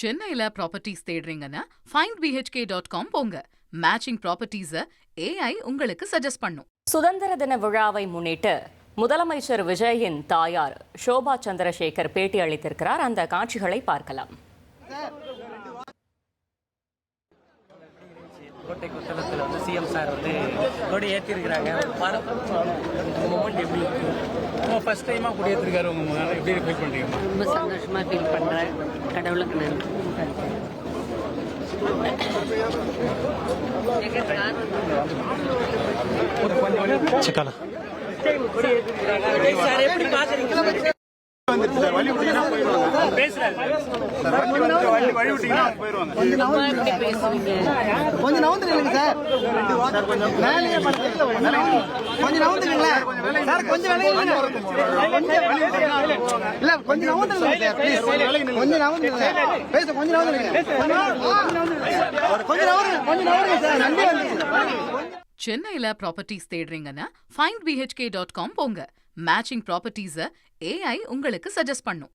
சென்னையில properties தேடுறீங்கன்னா findbhk.com போங்க. Matching ப்ராப்பர்ட்டிஸை AI உங்களுக்கு சஜஸ்ட் பண்ணும். சுதந்திர தின விழாவை முன்னிட்டு முதலமைச்சர் விஜயின் தாயார் ஷோபா சந்திரசேகர் பேட்டி அளித்திருக்கிறார். அந்த காட்சிகளை பார்க்கலாம். கோட்டை கொத்தளத்தில் வந்து சிஎம் சார் வந்து கொடி ஏற்றிருக்கிறாங்க. மொமெண்ட் எப்படி இருக்கு? ஃபர்ஸ்ட் டைமாக கொடி ஏற்றிருக்காரு. உங்கள் எப்படி ஃபீல் பண்ணுறீங்கம்மா? ரொம்ப சந்தோஷமாக ஃபீல் பண்ணுறேன். கடவுளுக்கு நன்றி. சார் எப்படி பார்க்குறீங்க? கொஞ்சம் நவுந்துருங்க சார். கொஞ்சம் நவுந்துருங்களா சார்? கொஞ்சம் இல்ல கொஞ்சம் நவுந்துருங்க சார் ப்ளீஸ். கொஞ்சம் நவுந்துருங்க பேச. கொஞ்சம் நவுந்துருங்க. கொஞ்சம் நவுருங்க சார். நன்றி. சென்னையில ப்ராப்பர்ட்டிஸ் தேடுறீங்கன்னா findbhk.com போங்க. மேட்சிங் ப்ராப்பர்ட்டிஸை AI உங்களுக்கு சஜஸ்ட் பண்ணும்.